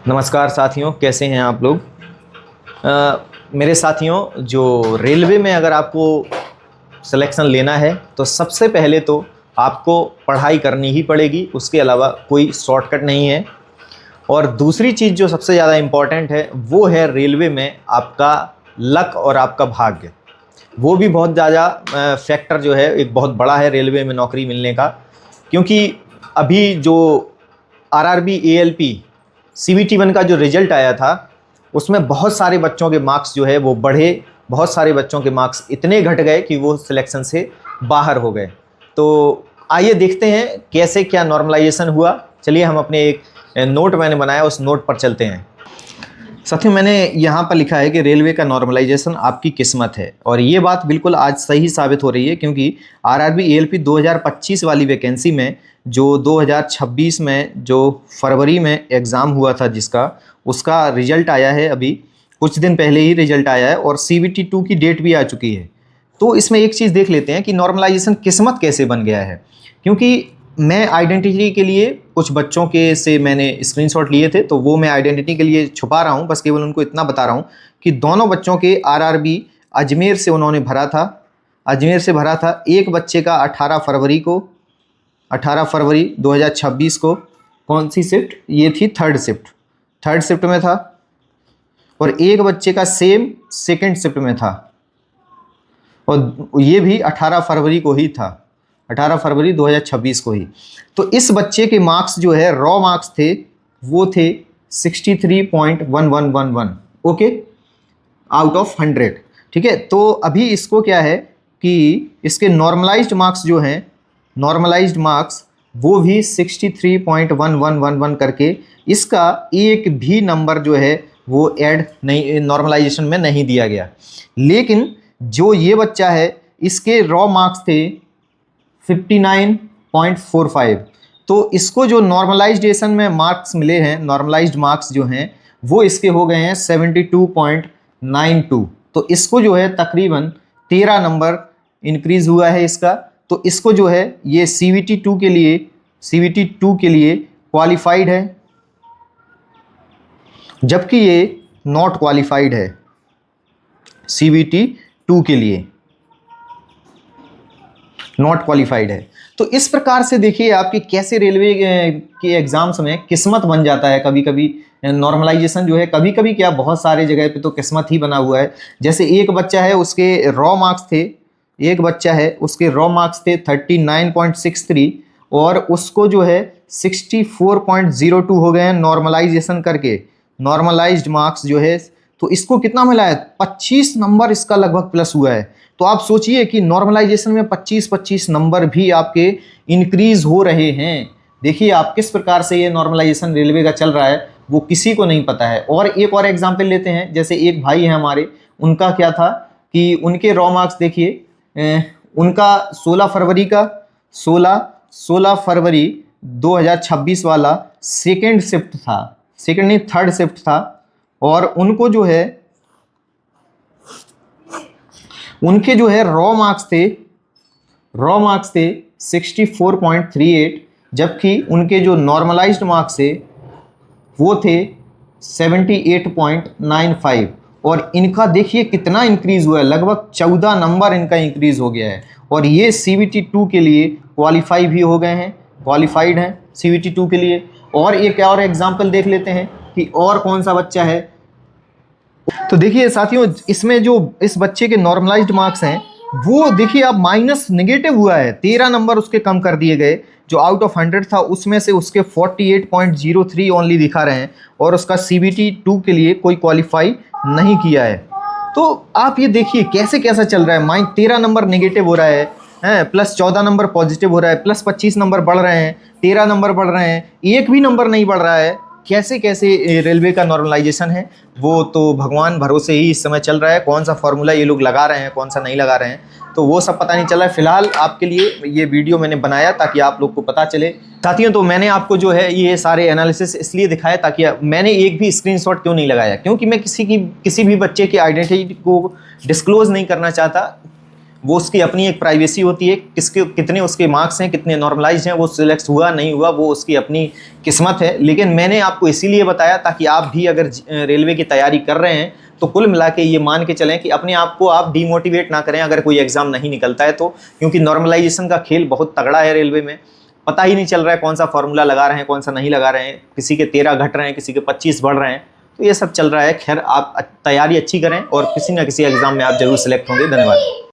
नमस्कार साथियों, कैसे हैं आप लोग। मेरे साथियों, जो रेलवे में अगर आपको सिलेक्शन लेना है तो सबसे पहले तो आपको पढ़ाई करनी ही पड़ेगी, उसके अलावा कोई शॉर्टकट नहीं है। और दूसरी चीज़ जो सबसे ज़्यादा इम्पॉर्टेंट है वो है रेलवे में आपका लक और आपका भाग्य। वो भी बहुत ज़्यादा फैक्टर जो है एक बहुत बड़ा है रेलवे में नौकरी मिलने का, क्योंकि अभी जो आरआरबी एएलपी सीवीटी 1 का जो रिज़ल्ट आया था उसमें बहुत सारे बच्चों के मार्क्स जो है वो बढ़े, बहुत सारे बच्चों के मार्क्स इतने घट गए कि वो सिलेक्शन से बाहर हो गए। तो आइए देखते हैं कैसे क्या नॉर्मलाइजेशन हुआ। चलिए हम अपने एक नोट मैंने बनाया, उस नोट पर चलते हैं। साथियों, मैंने यहाँ पर लिखा है कि रेलवे का नॉर्मलाइजेशन आपकी किस्मत है, और ये बात बिल्कुल आज सही साबित हो रही है, क्योंकि आरआरबी एएलपी 2025 वाली वैकेंसी में जो 2026 में जो फरवरी में एग्ज़ाम हुआ था जिसका, उसका रिजल्ट आया है। अभी कुछ दिन पहले ही रिजल्ट आया है और CBT 2 की डेट भी आ चुकी है। तो इसमें एक चीज़ देख लेते हैं कि नॉर्मलाइजेशन किस्मत कैसे बन गया है। क्योंकि मैं आइडेंटिटी के लिए कुछ बच्चों के से मैंने स्क्रीनशॉट लिए थे, तो वो मैं आइडेंटिटी के लिए छुपा रहा हूँ, बस केवल उनको इतना बता रहा हूँ कि दोनों बच्चों के आरआरबी अजमेर से उन्होंने भरा था, अजमेर से भरा था। एक बच्चे का 18 फरवरी 2026 को कौन सी शिफ्ट, ये थी थर्ड शिफ्ट में था, और एक बच्चे का सेम सेकंड शिफ्ट में था, और ये भी 18 फरवरी को ही था, 18 फरवरी 2026 को ही। तो इस बच्चे के मार्क्स जो है रॉ मार्क्स थे वो थे 63.1111, ओके, आउट ऑफ 100। ठीक है, तो अभी इसको क्या है कि इसके नॉर्मलाइज्ड मार्क्स जो हैं, नॉर्मलाइज्ड मार्क्स वो भी 63.1111 करके, इसका एक भी नंबर जो है वो ऐड नहीं, नॉर्मलाइजेशन में नहीं दिया गया। लेकिन जो ये बच्चा है इसके रॉ मार्क्स थे 59.45, तो इसको जो नॉर्मलाइजेशन में मार्क्स मिले हैं, नॉर्मलाइज्ड मार्क्स जो हैं वो इसके हो गए हैं 72.92। तो इसको जो है तकरीबन 13 नंबर इंक्रीज हुआ है इसका। तो इसको जो है ये CBT 2 के लिए क्वालिफाइड है, जबकि ये नॉट क्वालिफाइड है CBT 2 के लिए, नॉट क्वालिफाइड है। तो इस प्रकार से देखिए आपकी कैसे रेलवे के एग्जाम्स में किस्मत बन जाता है। कभी कभी नॉर्मलाइजेशन जो है, कभी कभी क्या बहुत सारे जगह पे तो किस्मत ही बना हुआ है। जैसे एक बच्चा है उसके रॉ मार्क्स थे, एक बच्चा है उसके रॉ मार्क्स थे 39.63, और उसको जो है 64.02 हो गए हैं नॉर्मलाइजेशन करके, नॉर्मलाइज्ड मार्क्स जो है। तो इसको कितना मिला है, 25 नंबर इसका लगभग प्लस हुआ है। तो आप सोचिए कि नॉर्मलाइजेशन में 25-25 नंबर भी आपके इंक्रीज हो रहे हैं। देखिए आप किस प्रकार से ये नॉर्मलाइजेशन रेलवे का चल रहा है वो किसी को नहीं पता है। और एक और एग्जांपल लेते हैं, जैसे एक भाई है हमारे, उनका क्या था कि उनके रॉ मार्क्स देखिए, उनका 16 फरवरी 2026 वाला सेकेंड शिफ्ट था, सेकेंड नहीं थर्ड शिफ्ट था, और उनको जो है उनके जो है रॉ मार्क्स थे 64.38, जबकि उनके जो नॉर्मलाइज्ड मार्क्स थे वो थे 78.95। और इनका देखिए कितना इंक्रीज हुआ है, लगभग 14 नंबर इनका इंक्रीज हो गया है। और ये CBT 2 के लिए क्वालिफाई भी हो गए हैं, क्वालिफाइड हैं CBT 2 के लिए। और एक और एग्जाम्पल देख लेते हैं कि और कौन सा बच्चा है। तो देखिए साथियों, इसमें जो इस बच्चे के नॉर्मलाइज्ड मार्क्स हैं वो देखिए अब माइनस नेगेटिव हुआ है, 13 नंबर उसके कम कर दिए गए। जो आउट ऑफ 100 था उसमें से उसके 48.03 ओनली दिखा रहे हैं, और उसका CBT 2 के लिए कोई क्वालिफाई नहीं किया है। तो आप ये देखिए कैसे कैसा चल रहा है, 13 नंबर नेगेटिव हो रहा है, प्लस 14 नंबर पॉजिटिव हो रहा है, प्लस 25 नंबर बढ़ रहे हैं, 13 नंबर बढ़ रहे हैं, एक भी नंबर नहीं बढ़ रहा है। कैसे कैसे रेलवे का नॉर्मलाइजेशन है वो तो भगवान भरोसे ही इस समय चल रहा है। कौन सा फार्मूला ये लोग लगा रहे हैं, कौन सा नहीं लगा रहे हैं, तो वो सब पता नहीं चल रहा है। फिलहाल आपके लिए ये वीडियो मैंने बनाया ताकि आप लोग को पता चले। साथियों, तो मैंने आपको जो है ये सारे एनालिसिस इसलिए दिखाया ताकि मैंने एक भी स्क्रीनशॉट क्यों नहीं लगाया, क्योंकि मैं किसी भी बच्चे की आइडेंटिटी को डिस्क्लोज नहीं करना चाहता। वो उसकी अपनी एक प्राइवेसी होती है, किसके कितने उसके मार्क्स हैं, कितने नॉर्मलाइज्ड हैं, वो सिलेक्ट हुआ नहीं हुआ वो उसकी अपनी किस्मत है। लेकिन मैंने आपको इसीलिए बताया ताकि आप भी अगर रेलवे की तैयारी कर रहे हैं तो कुल मिला के ये मान के चलें कि अपने आप को आप डीमोटिवेट ना करें अगर कोई एग्ज़ाम नहीं निकलता है तो, क्योंकि नॉर्मलाइजेशन का खेल बहुत तगड़ा है रेलवे में। पता ही नहीं चल रहा है कौन सा फार्मूला लगा रहे हैं, कौन सा नहीं लगा रहे हैं, किसी के 13 घट रहे हैं, किसी के 25 बढ़ रहे हैं, तो ये सब चल रहा है। खैर, आप तैयारी अच्छी करें और किसी ना किसी एग्ज़ाम में आप जरूर सेलेक्ट होंगे। धन्यवाद।